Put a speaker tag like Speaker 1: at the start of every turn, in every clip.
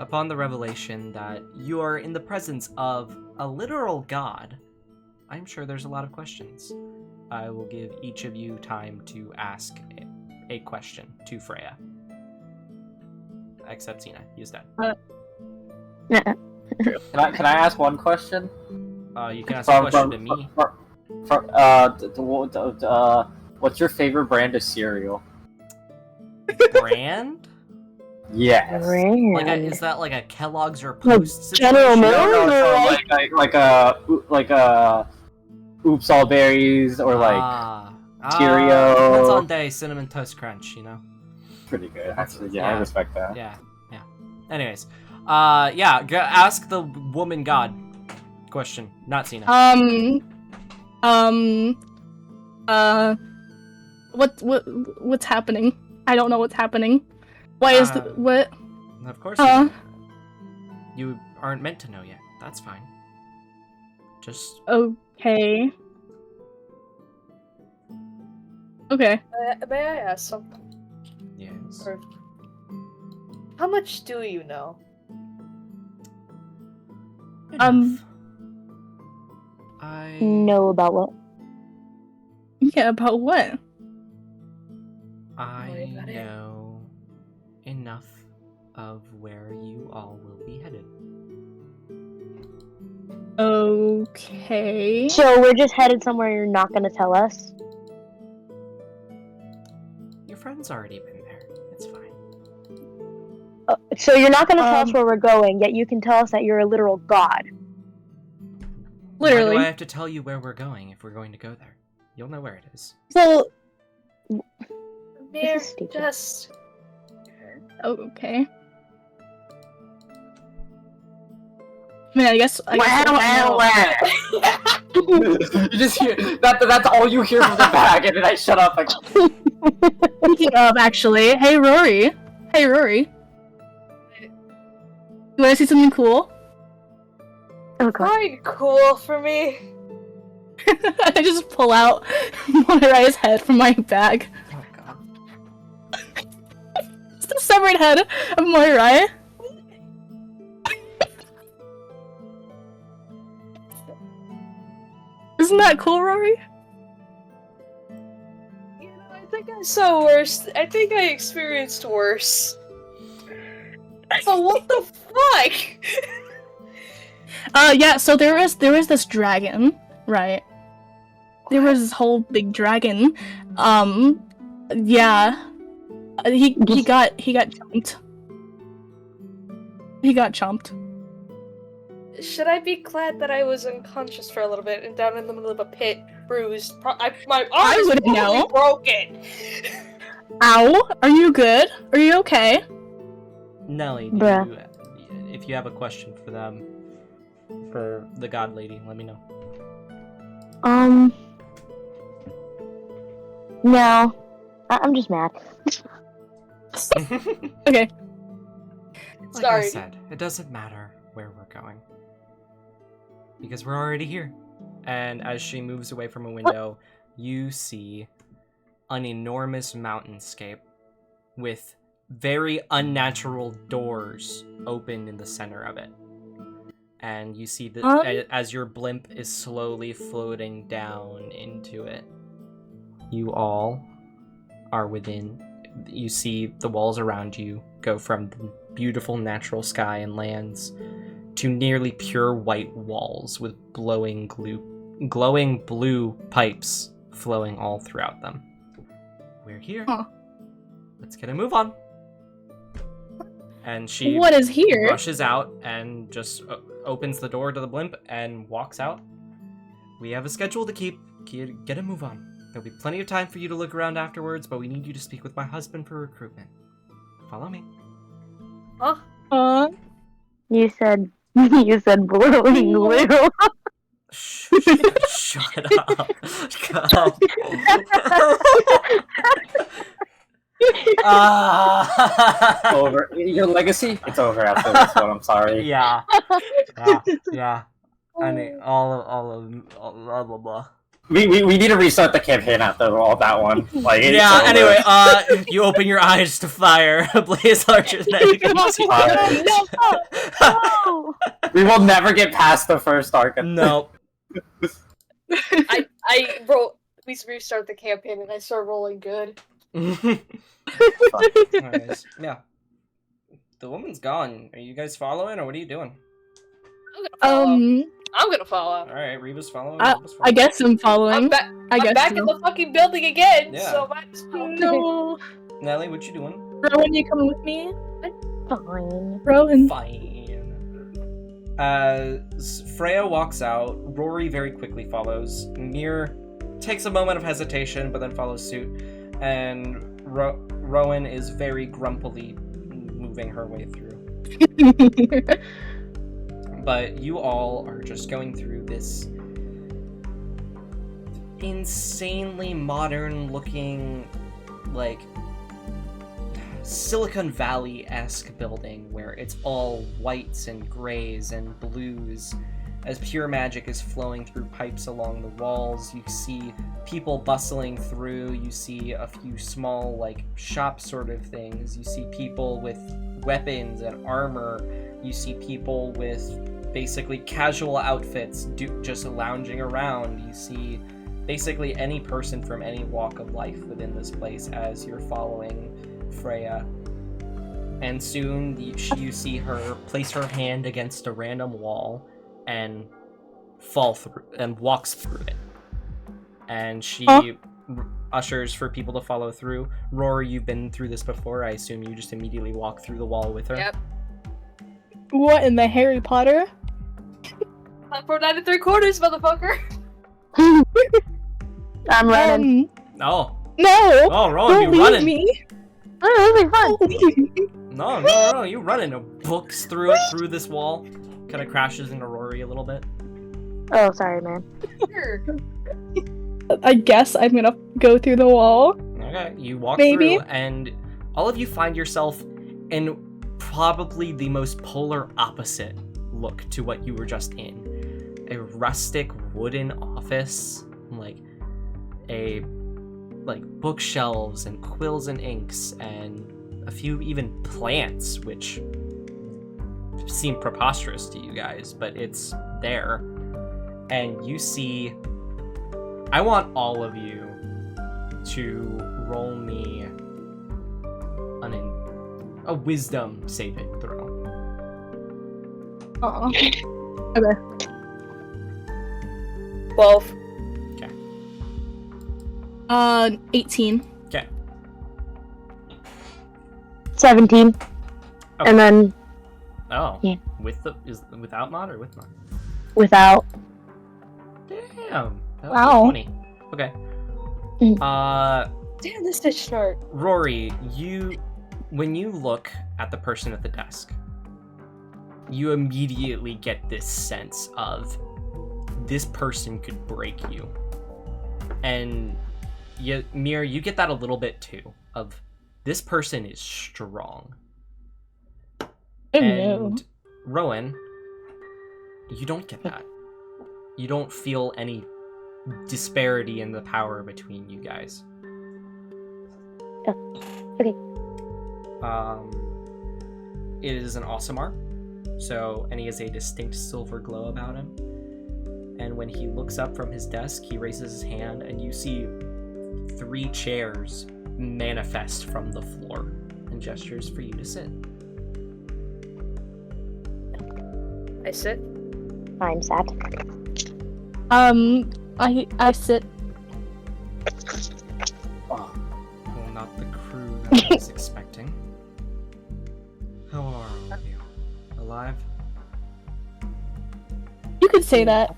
Speaker 1: upon the revelation that you are in the presence of a literal god, I'm sure there's a lot of questions. I will give each of you time to ask a question to Freya. Except Sina, he's dead.
Speaker 2: Can I ask one question?
Speaker 1: You can ask a question to me.
Speaker 2: What's your favorite brand of cereal?
Speaker 1: Brand?
Speaker 2: Yes.
Speaker 3: Brand.
Speaker 1: Is that like a Kellogg's or a Post
Speaker 3: General
Speaker 1: situation?
Speaker 3: Mills?
Speaker 2: No, like a Oops All Berries or like Cheerio.
Speaker 1: Depends on day. Cinnamon Toast Crunch, you know.
Speaker 2: Pretty good, actually. Yeah, I respect that.
Speaker 1: Yeah. Anyways, ask the woman god question, not Sina.
Speaker 4: What's happening? I don't know what's happening. Why is what?
Speaker 1: Of course you don't. You aren't meant to know yet. That's fine. Just
Speaker 4: okay. Okay.
Speaker 5: May I ask something?
Speaker 1: Yes.
Speaker 5: Or, how much do you know?
Speaker 1: Enough.
Speaker 3: Know about what?
Speaker 4: Yeah, about what?
Speaker 1: I know enough of where you all will be headed.
Speaker 4: Okay.
Speaker 3: So we're just headed somewhere you're not gonna tell us?
Speaker 1: Your friend's already been there. It's fine.
Speaker 3: So you're not gonna tell us where we're going, yet you can tell us that you're a literal god.
Speaker 4: Literally.
Speaker 1: Why do I have to tell you where we're going if we're going to go there? You'll know where it is.
Speaker 4: Well,
Speaker 5: Mere,
Speaker 3: stupid.
Speaker 5: just...
Speaker 4: okay. I mean, I guess
Speaker 2: You just hear that's all you hear from the back, and then I shut up. Like...
Speaker 4: Speaking of, actually, hey Rory. You wanna see something cool?
Speaker 3: Oh god.
Speaker 5: Quite cool for me.
Speaker 4: I just pull out Moirai's head from my bag.
Speaker 1: Oh god.
Speaker 4: It's the severed head of Moirai. Isn't that cool, Rory?
Speaker 5: You know, I think I saw worse. I think I experienced worse. So what the fuck?
Speaker 4: Yeah, so there was this dragon, right? There was this whole big dragon. Yeah. He got chomped. He got chomped.
Speaker 5: Should I be glad that I was unconscious for a little bit and down in the middle of a pit, bruised? My arm is
Speaker 4: wouldn't know.
Speaker 5: broken.
Speaker 4: Ow! Are you good? Are you okay?
Speaker 1: Nely, if you have a question for them, for the god lady, let me know.
Speaker 3: No. I'm just mad.
Speaker 4: Okay.
Speaker 1: Like
Speaker 5: Sorry.
Speaker 1: I said, it doesn't matter where we're going. Because we're already here. And as she moves away from a window, you see an enormous mountainscape with very unnatural doors open in the center of it. And you see that as your blimp is slowly floating down into it, you all are within. You see the walls around you go from the beautiful natural sky and lands to nearly pure white walls with glowing blue pipes flowing all throughout them. We're here.
Speaker 4: Huh.
Speaker 1: Let's get a move on. And she
Speaker 4: What is here?
Speaker 1: rushes out and just opens the door to the blimp and walks out. We have a schedule to keep. Get a move on. There'll be plenty of time for you to look around afterwards, but we need you to speak with my husband for recruitment. Follow me.
Speaker 5: Huh?
Speaker 3: You said blowing literal.
Speaker 1: Shut up. God.
Speaker 2: Over. Your legacy? It's over after this one, I'm sorry.
Speaker 1: Yeah. I mean, all blah blah blah.
Speaker 2: We need to restart the campaign after all that one. Like, it's
Speaker 1: Yeah,
Speaker 2: over.
Speaker 1: anyway, you open your eyes to fire. A blaze larger than you can see.
Speaker 3: No!
Speaker 2: We will never get past the first arc.
Speaker 1: No.
Speaker 5: We restart the campaign and I start rolling good.
Speaker 1: Anyways, yeah. The woman's gone. Are you guys following, or what are you doing?
Speaker 5: I'm gonna follow.
Speaker 1: Alright, Reba's following.
Speaker 4: I guess I'm following.
Speaker 5: I'm back
Speaker 4: so.
Speaker 5: in the fucking building again,
Speaker 1: Yeah.
Speaker 5: so might as well.
Speaker 4: No.
Speaker 1: Nely, what you doing?
Speaker 4: Rowan, you coming with me?
Speaker 3: Fine.
Speaker 4: Rowan.
Speaker 1: Fine. As Freya walks out, Rory very quickly follows. Mir takes a moment of hesitation, but then follows suit. And Rowahn is very grumpily moving her way through. But you all are just going through this insanely modern looking, like, Silicon Valley-esque building where it's all whites and grays and blues. As pure magic is flowing through pipes along the walls, you see people bustling through, you see a few small, like, shop sort of things, you see people with weapons and armor, you see people with basically casual outfits just lounging around, you see basically any person from any walk of life within this place as you're following Freya. And soon you see her place her hand against a random wall and fall through and walks through it. And she ushers for people to follow through. Rory, you've been through this before. I assume you just immediately walk through the wall with her.
Speaker 5: Yep.
Speaker 4: What in the Harry Potter?
Speaker 5: Time for 9 3/4, motherfucker.
Speaker 3: I'm running.
Speaker 1: Oh.
Speaker 4: No!
Speaker 1: Oh, Rowan,
Speaker 4: Don't
Speaker 1: you
Speaker 4: leave
Speaker 1: running.
Speaker 4: me!
Speaker 3: Oh, this is fun.
Speaker 4: Don't leave me.
Speaker 1: No, you running. It books through it, through this wall. Kind of crashes into Rory a little bit.
Speaker 3: Oh, sorry, man.
Speaker 5: Sure.
Speaker 4: I guess I'm gonna go through the wall.
Speaker 1: Okay, you walk
Speaker 4: Maybe.
Speaker 1: through, and all of you find yourself in probably the most polar opposite look to what you were just in. A rustic wooden office, like bookshelves and quills and inks, and a few even plants, which seem preposterous to you guys, but it's there. And you see, I want all of you to roll me a wisdom saving throw.
Speaker 4: Aw. Okay.
Speaker 5: 12.
Speaker 4: 18.
Speaker 1: Okay.
Speaker 3: 17.
Speaker 1: Okay.
Speaker 3: And then
Speaker 1: Oh.
Speaker 3: Yeah.
Speaker 1: Without mod or with mod?
Speaker 3: without.
Speaker 1: Damn. That was
Speaker 4: Wow.
Speaker 1: 20. Okay.
Speaker 3: Mm.
Speaker 5: Damn, this did start.
Speaker 1: Rory, when you look at the person at the desk, you immediately get this sense of this person could break you. And Mir, you get that a little bit too, of this person is strong.
Speaker 4: Oh no.
Speaker 1: And Rowahn, you don't get that. You don't feel any disparity in the power between you guys.
Speaker 3: Okay.
Speaker 1: It is an Aasimar, and he has a distinct silver glow about him. And when he looks up from his desk, he raises his hand, and you see 3 chairs manifest from the floor and gestures for you to sit.
Speaker 5: I sit.
Speaker 3: I'm sad.
Speaker 4: I sit.
Speaker 1: Well, not the crew that I was expecting. How are all of you? Alive?
Speaker 4: You could say that.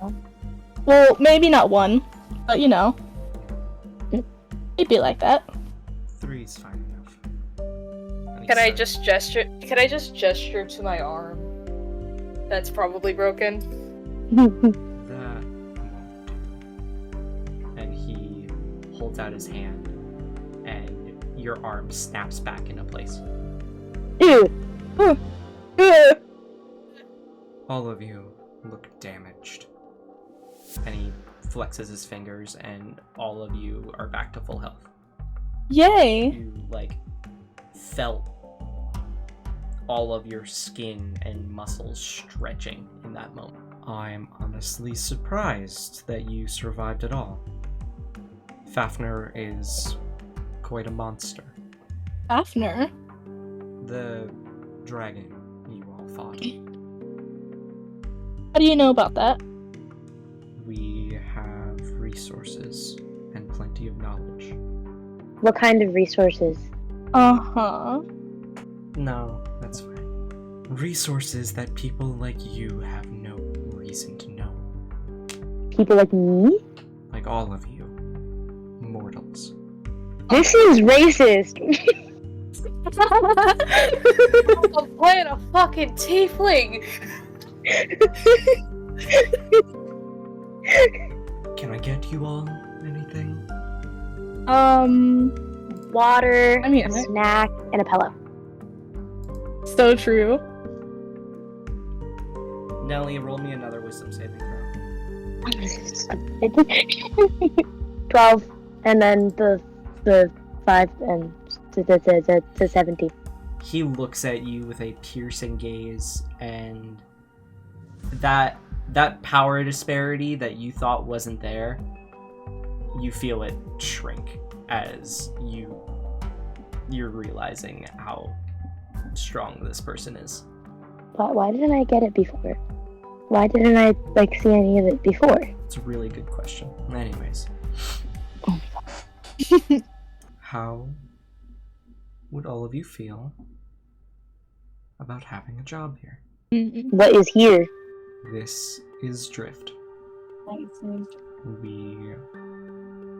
Speaker 4: Well, maybe not one, but you know. It'd be like that.
Speaker 1: 3's fine enough. And he
Speaker 5: Can I
Speaker 1: said-
Speaker 5: just gesture? Can I just gesture to my arm? That's probably broken.
Speaker 1: That won't do. And he holds out his hand, and your arm snaps back into place.
Speaker 3: Ew.
Speaker 1: All of you look damaged. And he flexes his fingers, and all of you are back to full health.
Speaker 4: Yay!
Speaker 1: You, like, felt all of your skin and muscles stretching in that moment. I'm honestly surprised that you survived at all. Fafnir is quite a monster.
Speaker 4: Fafnir?
Speaker 1: The dragon you all fought.
Speaker 4: How do you know about that?
Speaker 1: We have resources and plenty of knowledge.
Speaker 3: What kind of resources?
Speaker 4: Uh-huh.
Speaker 1: No, that's fine. Resources that people like you have no reason to know.
Speaker 3: People like me?
Speaker 1: Like all of you. Mortals.
Speaker 3: This seems racist.
Speaker 5: I'm playing a fucking tiefling!
Speaker 1: Can I get you all anything?
Speaker 3: Water,
Speaker 4: I mean,
Speaker 3: a snack, and a pillow.
Speaker 4: so true.
Speaker 1: Nely, roll me another wisdom saving throw.
Speaker 3: 12, and then the 5 and to 17.
Speaker 1: He looks at you with a piercing gaze, and that power disparity that you thought wasn't there, you feel it shrink as you're realizing how strong this person is.
Speaker 3: Why didn't I get it before? Why didn't I see any of it before?
Speaker 1: It's a really good question. Anyways. How would all of you feel about having a job here?
Speaker 3: What is here?
Speaker 1: This is Drift. We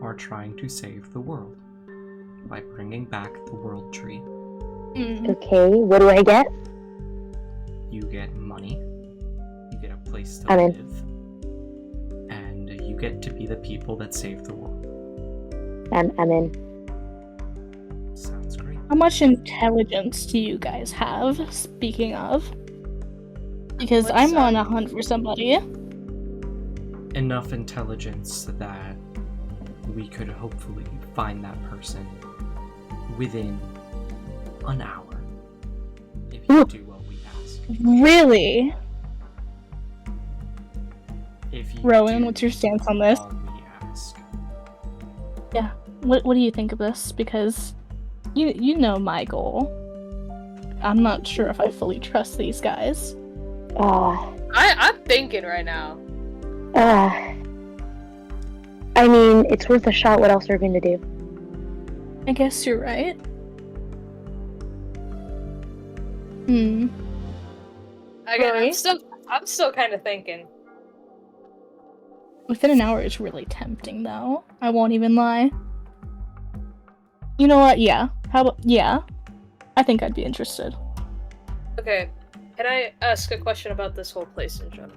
Speaker 1: are trying to save the world by bringing back the World Tree.
Speaker 3: Okay, what do I get?
Speaker 1: You get money, you get a place to
Speaker 3: I'm in.
Speaker 1: live, and you get to be the people that save the world.
Speaker 3: I'm in.
Speaker 1: Sounds great.
Speaker 4: How much intelligence do you guys have, speaking of? Because
Speaker 5: What's
Speaker 4: I'm on
Speaker 5: up?
Speaker 4: a hunt for somebody.
Speaker 1: Enough intelligence that we could hopefully find that person within an hour. If you do what we ask.
Speaker 4: Really?
Speaker 1: If you
Speaker 4: Rowahn,
Speaker 1: do
Speaker 4: what's your stance on this?
Speaker 1: what we ask.
Speaker 4: What do you think of this? Because you know my goal. I'm not sure if I fully trust these guys.
Speaker 5: I'm thinking right now.
Speaker 3: I mean, it's worth a shot. What else are we going to do?
Speaker 4: I guess you're right.
Speaker 5: Again,
Speaker 4: Rory?
Speaker 5: I'm still kind of thinking.
Speaker 4: Within an hour is really tempting, though. I won't even lie. You know what? Yeah. How about... Yeah. I think I'd be interested.
Speaker 5: Okay, can I ask a question about this whole place in general?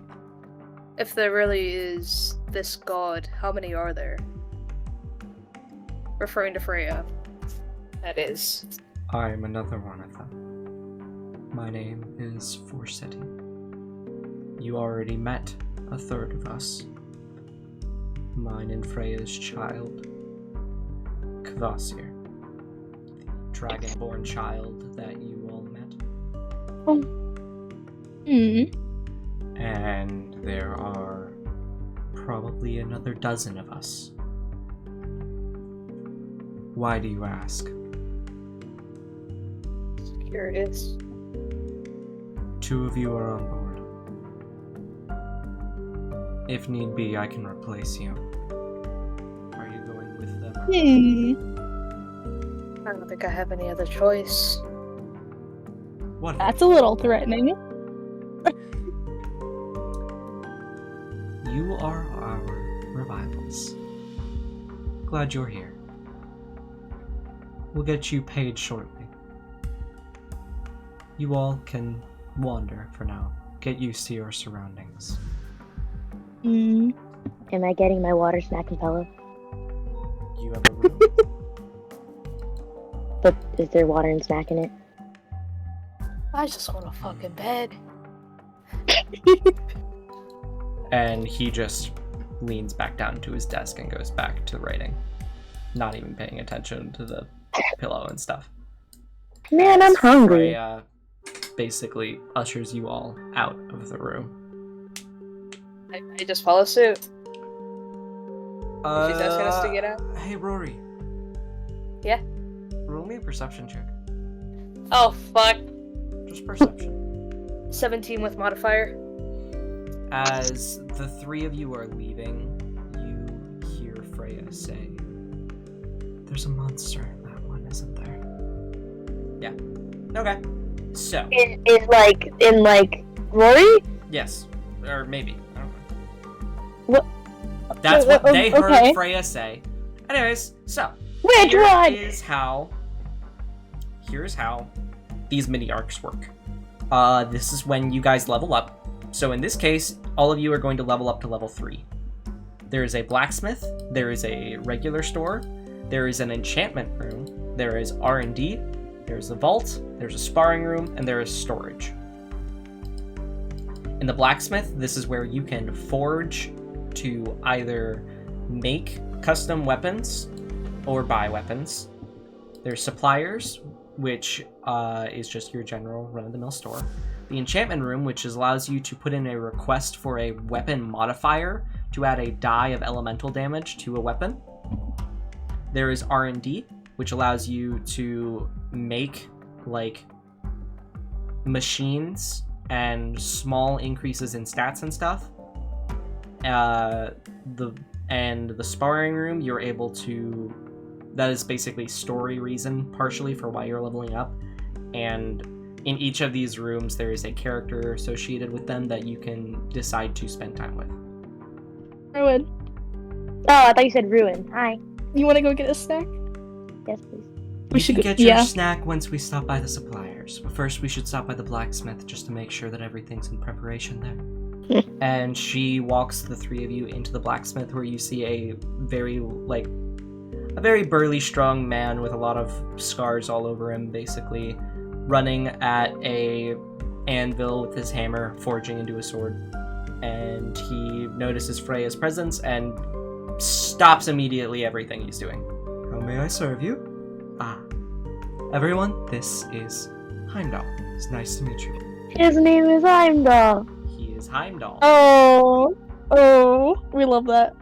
Speaker 5: If there really is this god, how many are there? Referring to Freya. That is.
Speaker 1: I'm another one of them. My name is Forseti. You already met a third of us. Mine and Freya's child, Kvasir. The dragonborn child that you all met. And there are probably another dozen of us. Why do you ask?
Speaker 5: Curious.
Speaker 1: 2 of you are on board. If need be, I can replace you. Are you going with them?
Speaker 5: I don't think I have any other choice.
Speaker 1: What?
Speaker 4: That's a little threatening.
Speaker 1: You are our revivals. Glad you're here. We'll get you paid shortly. You all can wander for now. Get used to your surroundings.
Speaker 3: Am I getting my water, snack, and pillow?
Speaker 1: You have a room.
Speaker 3: But is there water and snack in it?
Speaker 5: I just want a fucking bed.
Speaker 1: And he just leans back down to his desk and goes back to writing, not even paying attention to the pillow and stuff.
Speaker 3: Man, I'm hungry.
Speaker 1: Freya basically ushers you all out of the room.
Speaker 5: I just follow suit. She's asking us to get out.
Speaker 1: Hey, Rory.
Speaker 5: Yeah?
Speaker 1: Roll me a perception check.
Speaker 5: Oh, fuck.
Speaker 1: Just perception.
Speaker 5: 17 with modifier.
Speaker 1: As the three of you are leaving, you hear Freya say, "There's a monster in that one, isn't there?" Yeah. Okay. So.
Speaker 3: In Rory?
Speaker 1: Yes. Or maybe. I don't know.
Speaker 3: What?
Speaker 1: That's what they heard
Speaker 4: okay.
Speaker 1: Freya say. Anyways, so.
Speaker 3: Which one?
Speaker 1: Here's how these mini arcs work. This is when you guys level up. So in this case, all of you are going to level up to level 3. There is a blacksmith, there is a regular store, there is an enchantment room, there is R&D, there's a vault, there's a sparring room, and there is storage. In the blacksmith, this is where you can forge to either make custom weapons or buy weapons. There's suppliers, which is just your general run-of-the-mill store. The enchantment room, which allows you to put in a request for a weapon modifier to add a die of elemental damage to a weapon. There is R&D, which allows you to make like machines and small increases in stats and stuff. The sparring room, you're able to. That is basically story reason, partially for why you're leveling up, and in each of these rooms, there is a character associated with them that you can decide to spend time with.
Speaker 4: Ruin.
Speaker 3: Oh, I thought you said ruin. Hi.
Speaker 4: You want to go get a snack?
Speaker 3: Yes, please.
Speaker 4: We should
Speaker 1: can
Speaker 4: go-
Speaker 1: get your
Speaker 4: yeah.
Speaker 1: snack once we stop by the suppliers. But first, we should stop by the blacksmith just to make sure that everything's in preparation there. And she walks the three of you into the blacksmith, where you see a very burly, strong man with a lot of scars all over him, basically running at a anvil with his hammer, forging into a sword. And he notices Freya's presence and stops immediately everything he's doing. How may I serve you? Everyone, this is Heimdall. It's nice to meet you.
Speaker 3: His name is Heimdall.
Speaker 1: He is Heimdall.
Speaker 4: Oh, we love that.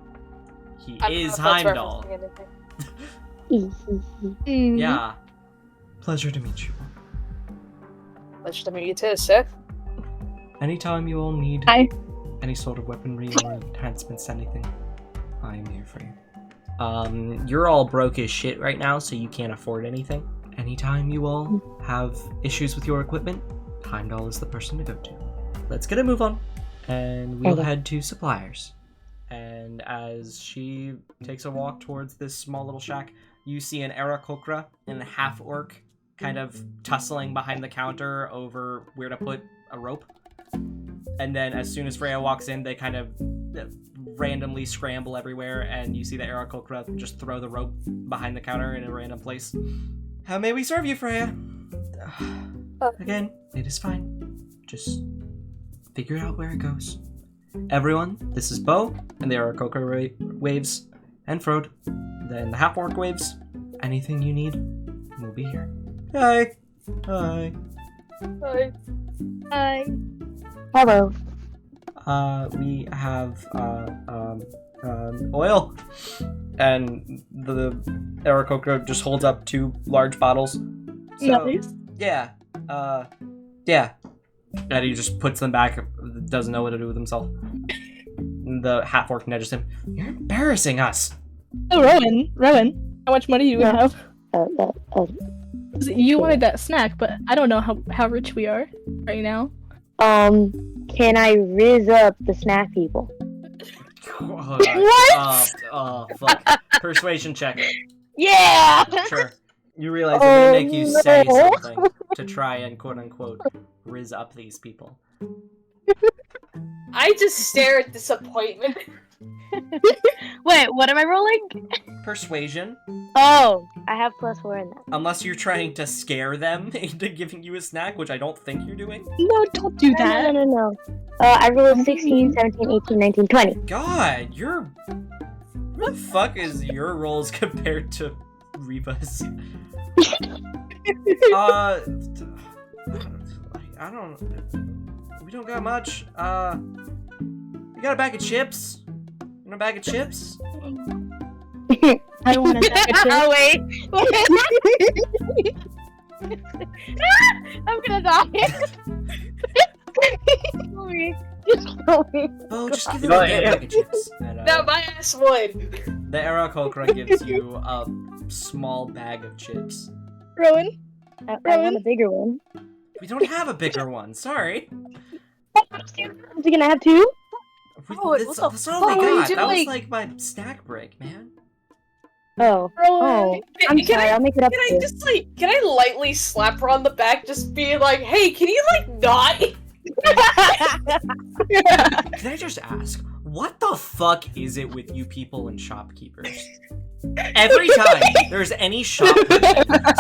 Speaker 1: He
Speaker 5: I don't
Speaker 1: is
Speaker 5: know if that's
Speaker 1: Heimdall.
Speaker 5: referencing anything.
Speaker 1: Yeah. Pleasure to meet you.
Speaker 5: Pleasure to meet you too, sir.
Speaker 1: Anytime you all need
Speaker 4: Hi.
Speaker 1: any sort of weaponry or enhancements, anything, I am here for you. You're all broke as shit right now, so you can't afford anything. Anytime you all have issues with your equipment, Heimdall is the person to go to. Let's get a move on, and we'll head to suppliers. And as she takes a walk towards this small little shack, you see an Aarakocra and a half-orc kind of tussling behind the counter over where to put a rope. And then as soon as Freya walks in, they kind of randomly scramble everywhere, and you see the Aarakocra just throw the rope behind the counter in a random place. How may we serve you, Freya? Again, it is fine. Just figure out where it goes. Everyone, this is Bo, and the Aarakocra waves, and Frode. Then the half-orc waves. Anything you need, we'll be here. Hi. Hi.
Speaker 5: Hi.
Speaker 4: Hi.
Speaker 3: Hello.
Speaker 1: We have, oil. And the Aarakocra just holds up 2 large bottles. So,
Speaker 4: Nice.
Speaker 1: yeah. Yeah. And he just puts them back, doesn't know what to do with himself. The half-orc nudges him. You're embarrassing us.
Speaker 4: Oh, Rowan, how much money do we have? You wanted that snack, but I don't know how rich we are right now.
Speaker 3: Can I riz up the snack people?
Speaker 1: What? Fuck. Persuasion check.
Speaker 3: Yeah!
Speaker 1: Sure. You realize they're gonna make you say something to try and quote-unquote riz up these people.
Speaker 5: I just stare at disappointment.
Speaker 3: Wait, what am I rolling?
Speaker 1: Persuasion.
Speaker 3: Oh, I have +4 in that.
Speaker 1: Unless you're trying to scare them into giving you a snack, which I don't think you're doing.
Speaker 4: No, don't do that.
Speaker 3: No. I rolled 16, 17, 18, 19, 20.
Speaker 1: God, you're... What the fuck is your rolls compared to Reiba's? I don't... We don't got much. You got a bag of chips? You want a bag of chips?
Speaker 4: I don't want to die.
Speaker 3: Oh, wait. I'm gonna die.
Speaker 1: Oh, just give them a bag of chips. And,
Speaker 5: No, my ass would.
Speaker 1: the Aarakocra gives you a small bag of chips.
Speaker 4: Rowan?
Speaker 3: I want a bigger one.
Speaker 1: We don't have a bigger one, sorry.
Speaker 3: Is he gonna have two?
Speaker 5: Oh,
Speaker 1: That's
Speaker 5: what the
Speaker 1: all we
Speaker 5: fuck are you
Speaker 1: got. That was
Speaker 5: doing?
Speaker 1: like my snack break, man.
Speaker 3: Oh.
Speaker 4: Rowan?
Speaker 3: I'm
Speaker 5: Can
Speaker 3: sorry,
Speaker 5: I-
Speaker 3: I'll make it up
Speaker 5: Can
Speaker 3: to
Speaker 5: I
Speaker 3: you.
Speaker 5: just can I lightly slap her on the back, just be like, hey, can you not?
Speaker 1: Can I just ask, what the fuck is it with you people and shopkeepers? Every time there's any shop,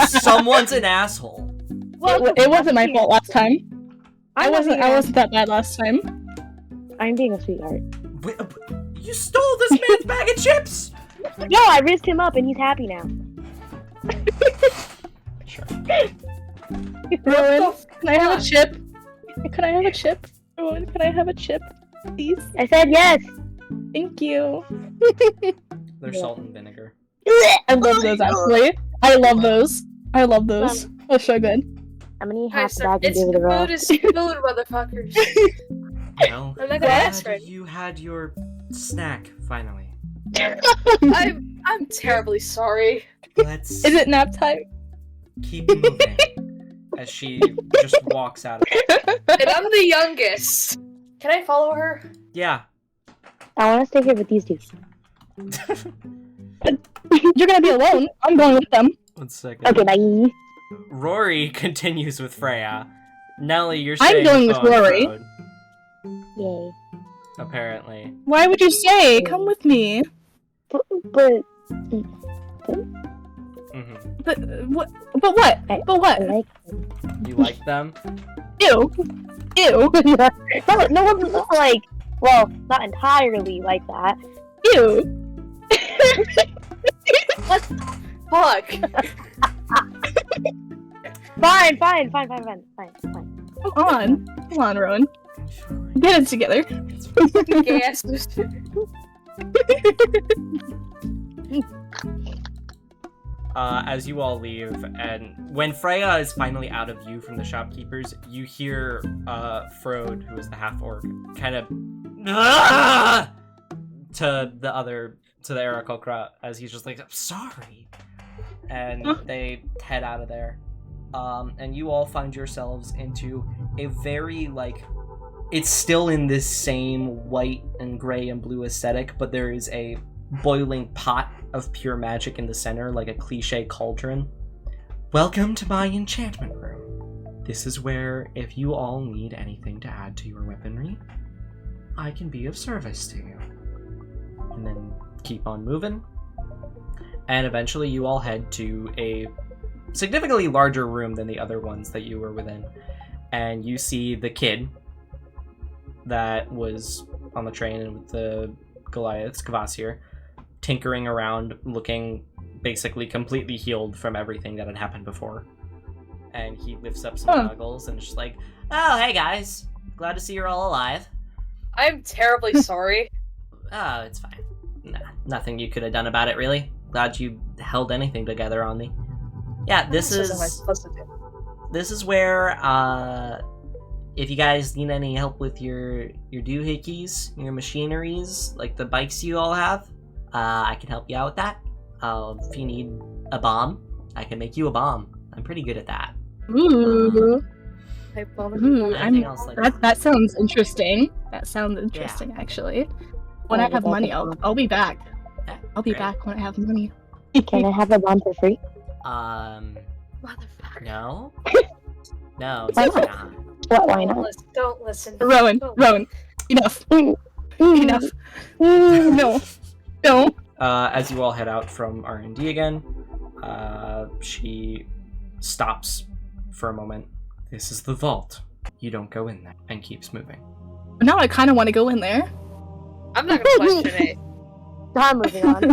Speaker 1: someone's an asshole.
Speaker 4: It wasn't my fault last time. I wasn't
Speaker 3: being
Speaker 4: that bad last time.
Speaker 3: I'm being a sweetheart.
Speaker 1: Wait, you stole this man's bag of chips!
Speaker 3: No, I risked him up and he's happy now.
Speaker 1: Sure.
Speaker 4: Rowan, can I have a chip? Can I have a chip? Rowan, can I have a chip? Please?
Speaker 3: I said yes.
Speaker 4: Thank you.
Speaker 1: They're salt and vinegar.
Speaker 4: I love those, actually. I love those. I love those. They're so good.
Speaker 3: I'm gonna eat
Speaker 5: Hi,
Speaker 3: half the
Speaker 5: sir.
Speaker 3: bag and
Speaker 5: It's
Speaker 3: give it a roll.
Speaker 5: food is food, motherfuckers.
Speaker 1: Well,
Speaker 5: I'm not gonna ask
Speaker 1: glad
Speaker 5: right.
Speaker 1: you had your snack, finally.
Speaker 5: I'm terribly sorry.
Speaker 1: Let's
Speaker 4: Is it nap time?
Speaker 1: keep moving. As she just walks out of
Speaker 5: And I'm the youngest. Can I follow her?
Speaker 1: Yeah.
Speaker 3: I want to stay here with these two.
Speaker 4: You're gonna be alone. I'm going with them.
Speaker 1: 1 second.
Speaker 3: Okay, bye.
Speaker 1: Rory continues with Freya. Nely, you're
Speaker 4: I'm
Speaker 1: staying
Speaker 4: going with
Speaker 1: on the
Speaker 4: Rory.
Speaker 1: road,
Speaker 3: Yay.
Speaker 1: apparently.
Speaker 4: Why would you say? Come with me.
Speaker 3: But
Speaker 1: hmm
Speaker 4: But what? But what? But what?
Speaker 3: I like
Speaker 1: You like them?
Speaker 4: Ew. Ew.
Speaker 3: no one's like, well, not entirely like that.
Speaker 4: Ew.
Speaker 5: Fuck.
Speaker 3: Fine.
Speaker 4: Come on, Rowan. Get it together.
Speaker 5: Gas.
Speaker 1: As you all leave, and when Freya is finally out of view from the shopkeepers, you hear Frode, who is the half-orc, kind of to the Aarakocra, as he's just like, I'm sorry. And they head out of there. And you all find yourselves into a very, it's still in this same white and gray and blue aesthetic, but there is a boiling pot of pure magic in the center, like a cliche cauldron. Welcome to my enchantment room. This is where, if you all need anything to add to your weaponry, I can be of service to you. And then keep on moving. And eventually you all head to a significantly larger room than the other ones that you were within. And you see the kid that was on the train with the Goliaths, Kvasir, tinkering around, looking basically completely healed from everything that had happened before. And he lifts up some goggles and is just like, oh, hey guys. Glad to see you're all alive.
Speaker 5: I'm terribly sorry.
Speaker 1: Oh, it's fine. Nah, nothing you could have done about it, really. Glad you held anything together on me. Yeah, this
Speaker 5: What am I
Speaker 1: is
Speaker 5: supposed to do?
Speaker 1: this is where if you guys need any help with your doohickeys, your machineries, like the bikes you all have, I can help you out with that. If you need a bomb, I can make you a bomb. I'm pretty good at that.
Speaker 4: Ooh.
Speaker 1: Anything else like
Speaker 4: That sounds interesting. That sounds interesting, actually. When I have money, I'll be back.
Speaker 1: Yeah,
Speaker 4: I'll be
Speaker 1: great.
Speaker 4: back when I have money.
Speaker 3: Can I have a bomb for free?
Speaker 5: Motherfucker.
Speaker 1: No. No,
Speaker 3: Why
Speaker 1: definitely
Speaker 3: not?
Speaker 1: not.
Speaker 3: Why not?
Speaker 5: Don't listen.
Speaker 4: Rowan, enough. Enough. No. No.
Speaker 1: As you all head out from R&D again, she stops for a moment. This is the vault. You don't go in there, and keeps moving.
Speaker 4: But now I kind of want to go in there.
Speaker 5: I'm not gonna question it.
Speaker 3: I'm moving on.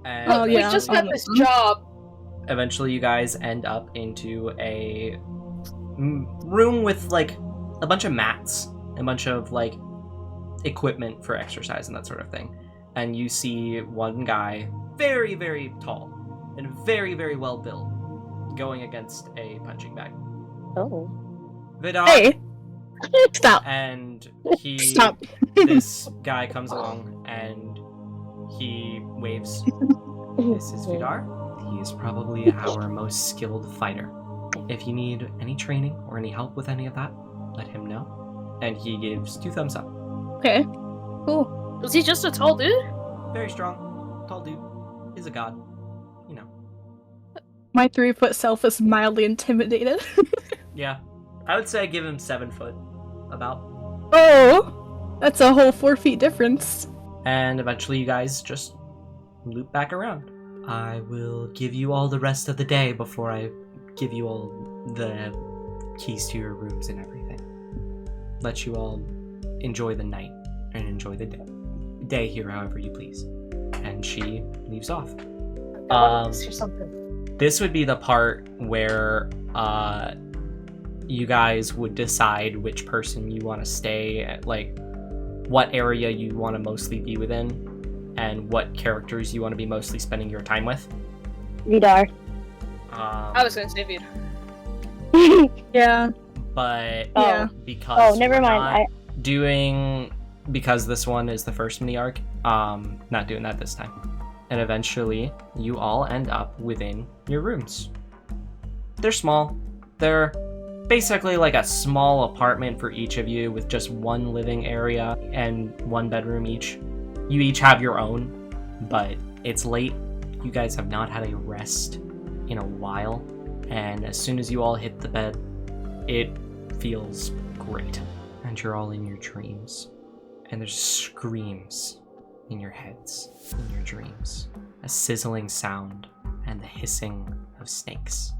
Speaker 1: And
Speaker 4: Oh,
Speaker 5: Look,
Speaker 4: yeah.
Speaker 5: we just got this job.
Speaker 1: eventually you guys end up into a room with like a bunch of mats, a bunch of like equipment for exercise and that sort of thing. And you see one guy, very, very tall and very, very well built, going against a punching bag.
Speaker 3: Oh.
Speaker 1: Vidar,
Speaker 4: Hey! Stop.
Speaker 1: and he
Speaker 4: Stop.
Speaker 1: this guy comes along and he waves. This is Vidar. He is probably our most skilled fighter. If you need any training or any help with any of that, let him know. And he gives 2 thumbs up.
Speaker 4: Okay. Cool.
Speaker 5: Was he just a tall dude?
Speaker 1: Very strong, tall dude. Is a god. You know.
Speaker 4: My 3-foot self is mildly intimidated.
Speaker 1: Yeah. I would say give him 7 foot. About.
Speaker 4: Oh! That's a whole 4 feet difference.
Speaker 1: And eventually you guys just loop back around. I will give you all the rest of the day before I give you all the keys to your rooms and everything. Let you all enjoy the night and enjoy the day here however you please. And she leaves off.
Speaker 5: Or something.
Speaker 1: This would be the part where you guys would decide which person you want to stay at, like what area you want to mostly be within, and what characters you want to be mostly spending your time with.
Speaker 3: Vidar.
Speaker 5: I was gonna say Vidar.
Speaker 4: Yeah.
Speaker 1: But
Speaker 4: Yeah.
Speaker 1: because
Speaker 3: Oh, never
Speaker 1: we're
Speaker 3: mind.
Speaker 1: not because this one is the first mini arc, not doing that this time. And eventually you all end up within your rooms. They're small. They're basically like a small apartment for each of you with just one living area and one bedroom each. You each have your own, but it's late. You guys have not had a rest in a while, and as soon as you all hit the bed, it feels great. And you're all in your dreams. And there's screams in your heads, in your dreams. A sizzling sound and the hissing of snakes.